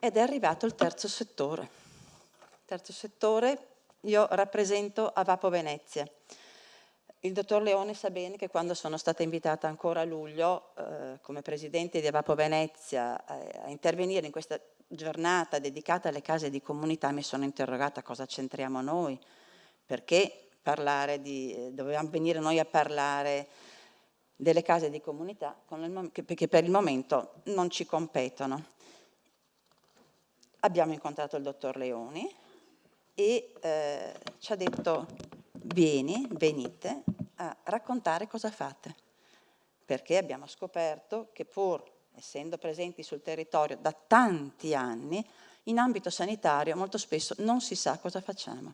ed è arrivato il terzo settore. Il terzo settore io rappresento Avapo Venezia. Il dottor Leone sa bene che quando sono stata invitata ancora a luglio come presidente di Avapo Venezia a intervenire in questa giornata dedicata alle case di comunità, mi sono interrogata cosa c'entriamo noi, perché dovevamo venire noi a parlare delle case di comunità che per il momento non ci competono. Abbiamo incontrato il dottor Leoni e ci ha detto venite a raccontare cosa fate, perché abbiamo scoperto che pur essendo presenti sul territorio da tanti anni, in ambito sanitario molto spesso non si sa cosa facciamo,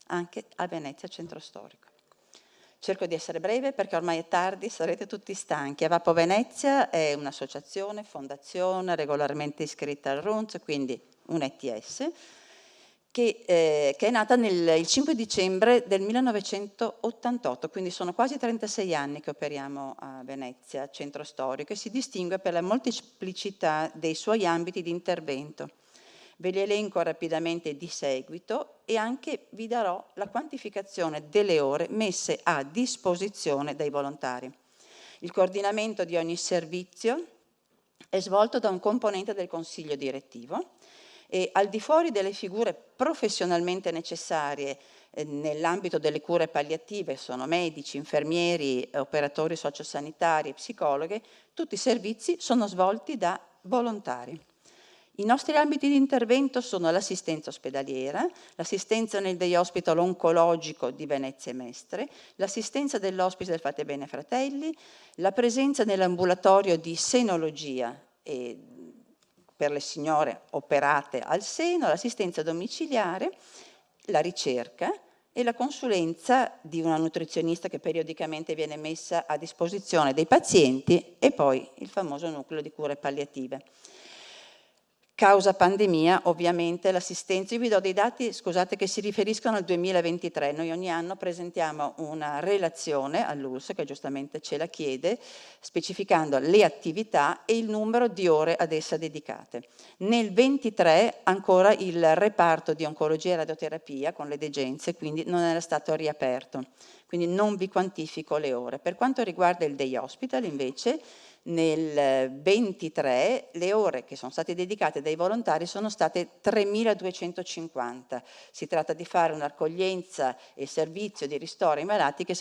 anche a Venezia Centro Storico. Cerco di essere breve perché ormai è tardi, sarete tutti stanchi. Avapo Venezia è un'associazione, fondazione, regolarmente iscritta al RUNZ, quindi un ETS, che è nata il 5 dicembre del 1988, quindi sono quasi 36 anni che operiamo a Venezia Centro Storico e si distingue per la molteplicità dei suoi ambiti di intervento. Ve li elenco rapidamente di seguito e anche vi darò la quantificazione delle ore messe a disposizione dai volontari. Il coordinamento di ogni servizio è svolto da un componente del consiglio direttivo e al di fuori delle figure professionalmente necessarie nell'ambito delle cure palliative, sono medici, infermieri, operatori sociosanitari e psicologhe, tutti i servizi sono svolti da volontari. I nostri ambiti di intervento sono l'assistenza ospedaliera, l'assistenza nel day hospital oncologico di Venezia e Mestre, l'assistenza dell'ospite del Fate Bene Fratelli, la presenza nell'ambulatorio di senologia per le signore operate al seno, l'assistenza domiciliare, la ricerca e la consulenza di una nutrizionista che periodicamente viene messa a disposizione dei pazienti e poi il famoso nucleo di cure palliative. Causa pandemia, ovviamente, l'assistenza. Io vi do dei dati, scusate, che si riferiscono al 2023. Noi ogni anno presentiamo una relazione all'ULSS, che giustamente ce la chiede, specificando le attività e il numero di ore ad essa dedicate. Nel 23 ancora il reparto di oncologia e radioterapia con le degenze, quindi non era stato riaperto. Quindi non vi quantifico le ore. Per quanto riguarda il day hospital, invece, nel 23 le ore che sono state dedicate dai volontari sono state 3.250. Si tratta di fare un'accoglienza e servizio di ristoro ai malati che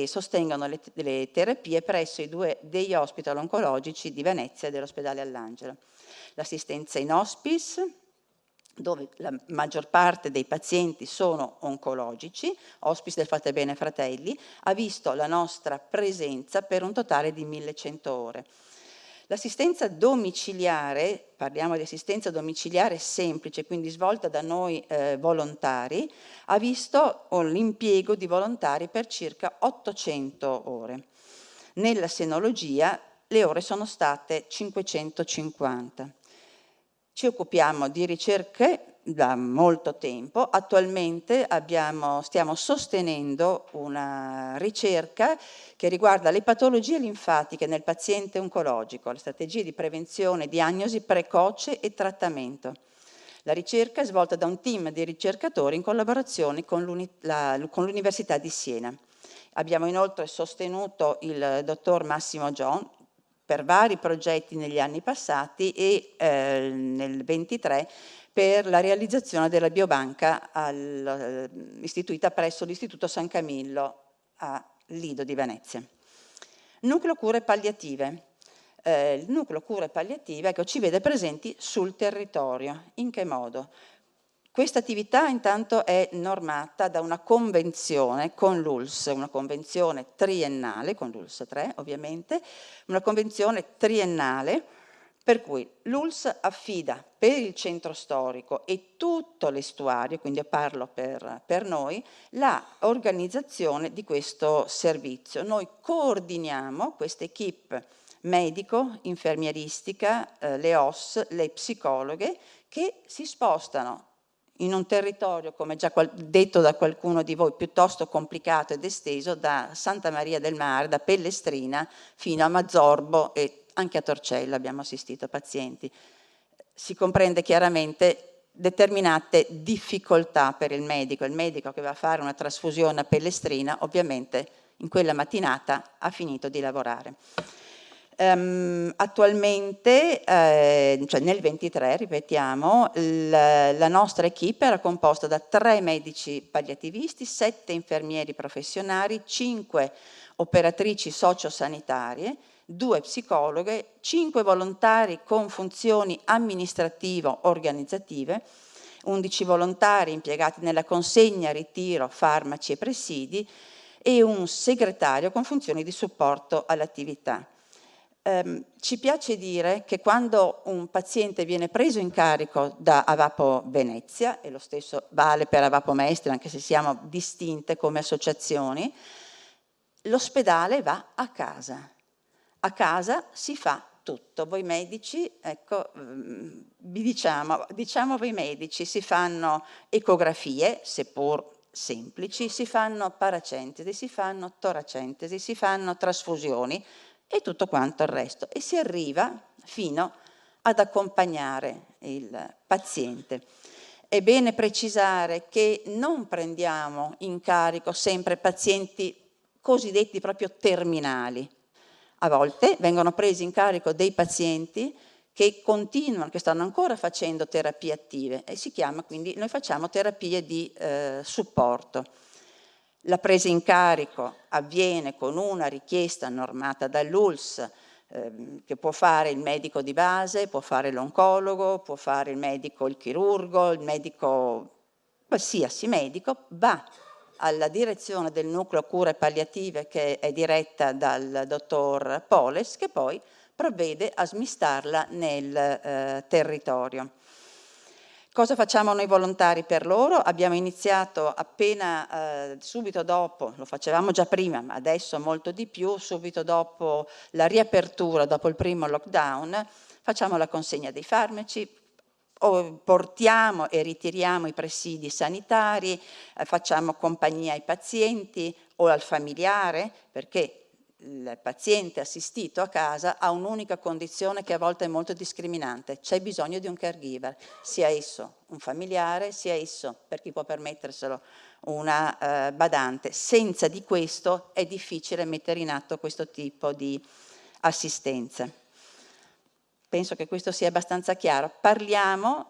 sostengono le terapie presso i 2 day hospital oncologici di Venezia e dell'ospedale All'Angelo. L'assistenza in hospice, dove la maggior parte dei pazienti sono oncologici, hospice del Fate Bene Fratelli, ha visto la nostra presenza per un totale di 1.100 ore. L'assistenza domiciliare, parliamo di assistenza domiciliare semplice, quindi svolta da noi volontari, ha visto l'impiego di volontari per circa 800 ore. Nella senologia le ore sono state 550. Ci occupiamo di ricerche da molto tempo, attualmente stiamo sostenendo una ricerca che riguarda le patologie linfatiche nel paziente oncologico, le strategie di prevenzione, diagnosi precoce e trattamento. La ricerca è svolta da un team di ricercatori in collaborazione con l'Università di Siena. Abbiamo inoltre sostenuto il dottor Massimo John per vari progetti negli anni passati e nel 23 per la realizzazione della biobanca istituita presso l'Istituto San Camillo a Lido di Venezia. Nucleo cure palliative. Il nucleo cure palliative ci vede presenti sul territorio. In che modo? Questa attività intanto è normata da una convenzione con l'ULSS, una convenzione triennale, con l'ULSS 3 ovviamente, una convenzione triennale per cui l'ULSS affida per il centro storico e tutto l'estuario, quindi io parlo per noi, la organizzazione di questo servizio. Noi coordiniamo questa equipe medico, infermieristica, le OS, le psicologhe che si spostano in un territorio, come già detto da qualcuno di voi, piuttosto complicato ed esteso, da Santa Maria del Mare, da Pellestrina, fino a Mazzorbo e anche a Torcello abbiamo assistito pazienti. si comprende chiaramente determinate difficoltà per il medico che va a fare una trasfusione a pellestrina, ovviamente in quella mattinata ha finito di lavorare. Attualmente, cioè nel 23, ripetiamo, la nostra equipe era composta da 3 medici palliativisti, 7 infermieri professionali, 5 operatrici sociosanitarie, 2 psicologhe, 5 volontari con funzioni amministrativo-organizzative, 11 volontari impiegati nella consegna, ritiro, farmaci e presidi e un segretario con funzioni di supporto all'attività. Ci piace dire che quando un paziente viene preso in carico da Avapo Venezia, e lo stesso vale per Avapo Mestre, anche se siamo distinte come associazioni, l'ospedale va a casa. A casa si fa tutto. Voi medici, ecco, vi diciamo voi medici, si fanno ecografie, seppur semplici, si fanno paracentesi, si fanno toracentesi, si fanno trasfusioni e tutto quanto il resto. E si arriva fino ad accompagnare il paziente. È bene precisare che non prendiamo in carico sempre pazienti cosiddetti proprio terminali. A volte vengono presi in carico dei pazienti che continuano, che stanno ancora facendo terapie attive e si chiama quindi, noi facciamo terapie di supporto. La presa in carico avviene con una richiesta normata dall'ULSS che può fare il medico di base, può fare l'oncologo, può fare il medico, il chirurgo, il medico, qualsiasi medico, va alla direzione del nucleo cure palliative che è diretta dal dottor Poles, che poi provvede a smistarla nel territorio. Cosa facciamo noi volontari per loro? Abbiamo iniziato appena subito dopo, lo facevamo già prima, ma adesso molto di più, subito dopo la riapertura, dopo il primo lockdown, facciamo la consegna dei farmaci, portiamo e ritiriamo i presidi sanitari, facciamo compagnia ai pazienti o al familiare, perché il paziente assistito a casa ha un'unica condizione che a volte è molto discriminante: c'è bisogno di un caregiver, sia esso un familiare, sia esso, per chi può permetterselo, una badante. Senza di questo è difficile mettere in atto questo tipo di assistenza. Penso che questo sia abbastanza chiaro. Parliamo,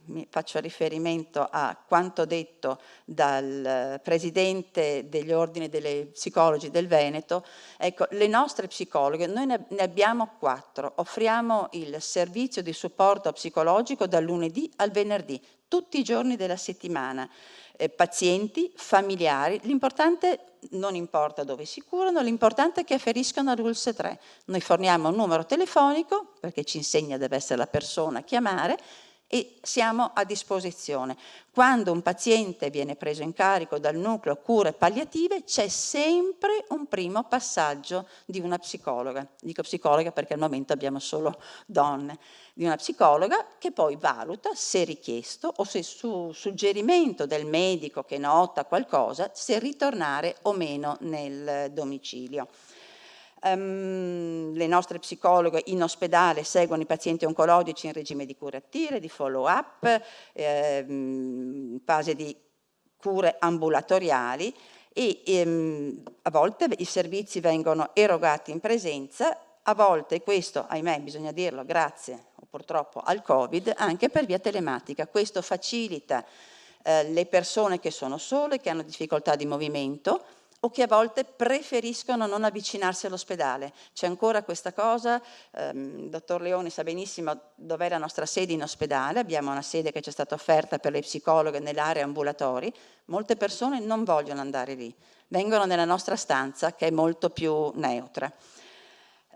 mi faccio riferimento a quanto detto dal presidente degli ordini delle psicologi del Veneto. Ecco, le nostre psicologhe, noi ne abbiamo 4, offriamo il servizio di supporto psicologico dal lunedì al venerdì, tutti i giorni della settimana. Pazienti, familiari, l'importante, non importa dove si curano, l'importante è che afferiscano all'ULSS 3. Noi forniamo un numero telefonico, perché ci insegna deve essere la persona a chiamare, e siamo a disposizione. Quando un paziente viene preso in carico dal nucleo cure palliative c'è sempre un primo passaggio di una psicologa. Dico psicologa perché al momento abbiamo solo donne. Di una psicologa che poi valuta, se richiesto o se su suggerimento del medico che nota qualcosa, se ritornare o meno nel domicilio. Le nostre psicologhe in ospedale seguono i pazienti oncologici in regime di cure attive, di follow up, fase di cure ambulatoriali e a volte i servizi vengono erogati in presenza, a volte, e questo ahimè bisogna dirlo grazie o purtroppo al Covid, anche per via telematica. Questo facilita le persone che sono sole, che hanno difficoltà di movimento o che a volte preferiscono non avvicinarsi all'ospedale. C'è ancora questa cosa, il dottor Leoni sa benissimo dov'è la nostra sede in ospedale, abbiamo una sede che ci è stata offerta per le psicologhe nell'area ambulatori, molte persone non vogliono andare lì, vengono nella nostra stanza che è molto più neutra.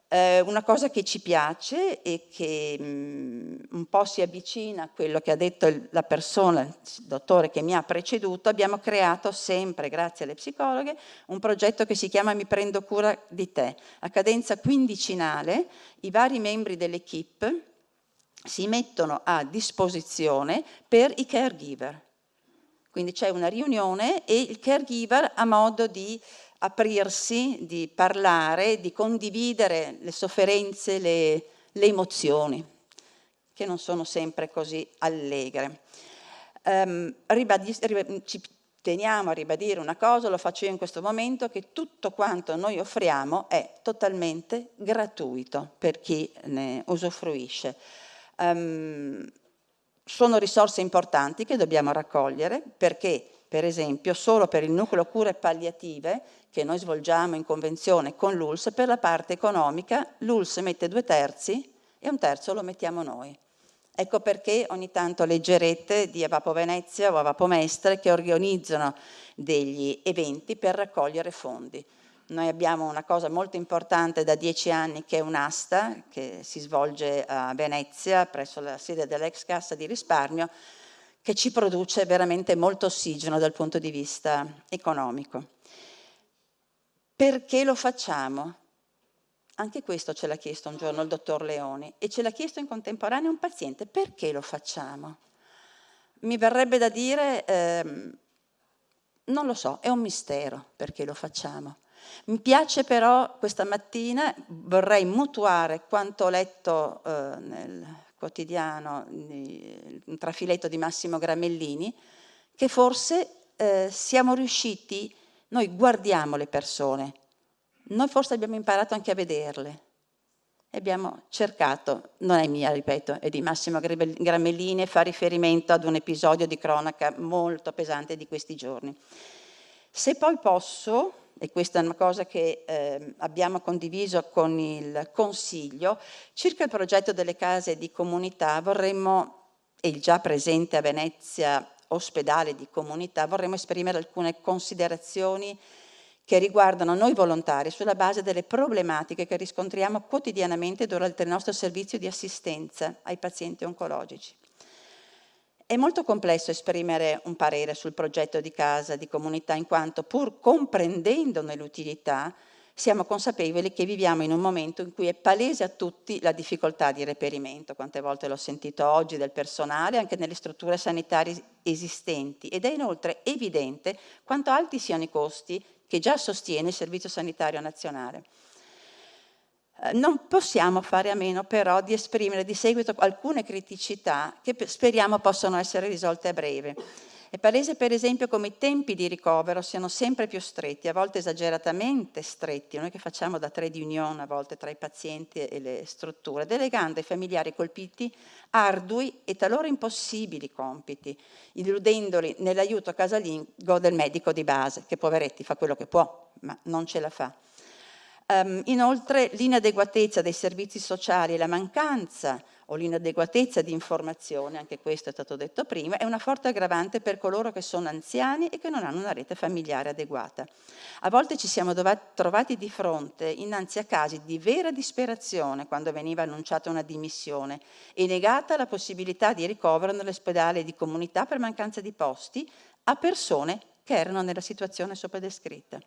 Una cosa che ci piace e che un po' si avvicina a quello che ha detto la persona, il dottore che mi ha preceduto, abbiamo creato sempre, grazie alle psicologhe, un progetto che si chiama Mi prendo cura di te. A cadenza quindicinale i vari membri dell'equipe si mettono a disposizione per i caregiver. Quindi c'è una riunione e il caregiver ha modo di aprirsi, di parlare, di condividere le sofferenze, le emozioni. che non sono sempre così allegre. Ci teniamo a ribadire una cosa, lo faccio io in questo momento, che tutto quanto noi offriamo è totalmente gratuito per chi ne usufruisce. Sono risorse importanti che dobbiamo raccogliere perché, per esempio, solo per il nucleo cure palliative che noi svolgiamo in convenzione con l'ULSS, per la parte economica l'ULSS mette 2/3 e 1/3 lo mettiamo noi. Ecco perché ogni tanto leggerete di Avapo Venezia o Avapo Mestre che organizzano degli eventi per raccogliere fondi. Noi abbiamo una cosa molto importante da 10 anni che è un'asta che si svolge a Venezia presso la sede dell'ex Cassa di Risparmio che ci produce veramente molto ossigeno dal punto di vista economico. Perché lo facciamo? Anche questo ce l'ha chiesto un giorno il dottor Leoni e ce l'ha chiesto in contemporanea un paziente. Perché lo facciamo? Mi verrebbe da dire, non lo so, è un mistero perché lo facciamo. Mi piace però questa mattina, vorrei mutuare quanto ho letto nel quotidiano, un trafiletto di Massimo Gramellini, che forse siamo riusciti, noi guardiamo le persone, noi forse abbiamo imparato anche a vederle e abbiamo cercato, non è mia, ripeto, è di Massimo Gramellini e fa riferimento ad un episodio di cronaca molto pesante di questi giorni. Se poi posso, e questa è una cosa che abbiamo condiviso con il Consiglio, circa il progetto delle case di comunità vorremmo, e il già presente a Venezia ospedale di comunità, vorremmo esprimere alcune considerazioni che riguardano noi volontari sulla base delle problematiche che riscontriamo quotidianamente durante il nostro servizio di assistenza ai pazienti oncologici. È molto complesso esprimere un parere sul progetto di casa di comunità in quanto, pur comprendendone l'utilità, siamo consapevoli che viviamo in un momento in cui è palese a tutti la difficoltà di reperimento, quante volte l'ho sentito oggi, del personale anche nelle strutture sanitarie esistenti, ed è inoltre evidente quanto alti siano i costi che già sostiene il Servizio Sanitario Nazionale. Non possiamo fare a meno però di esprimere di seguito alcune criticità che speriamo possano essere risolte a breve. È palese per esempio come i tempi di ricovero siano sempre più stretti, a volte esageratamente stretti, noi che facciamo da trade union a volte tra i pazienti e le strutture, delegando ai familiari colpiti ardui e talora impossibili compiti, illudendoli nell'aiuto casalingo del medico di base, che poveretti fa quello che può, ma non ce la fa. Inoltre l'inadeguatezza dei servizi sociali e la mancanza o l'inadeguatezza di informazione, anche questo è stato detto prima, è una forte aggravante per coloro che sono anziani e che non hanno una rete familiare adeguata. A volte ci siamo trovati di fronte innanzi a casi di vera disperazione quando veniva annunciata una dimissione e negata la possibilità di ricovero nell'ospedale di comunità per mancanza di posti a persone che erano nella situazione sopra descritta.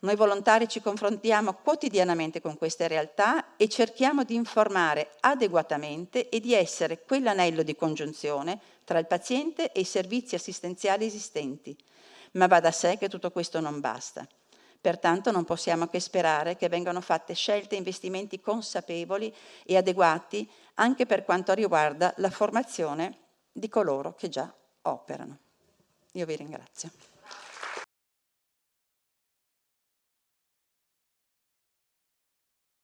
Noi volontari ci confrontiamo quotidianamente con queste realtà e cerchiamo di informare adeguatamente e di essere quell'anello di congiunzione tra il paziente e i servizi assistenziali esistenti. Ma va da sé che tutto questo non basta. Pertanto non possiamo che sperare che vengano fatte scelte e investimenti consapevoli e adeguati anche per quanto riguarda la formazione di coloro che già operano. Io vi ringrazio.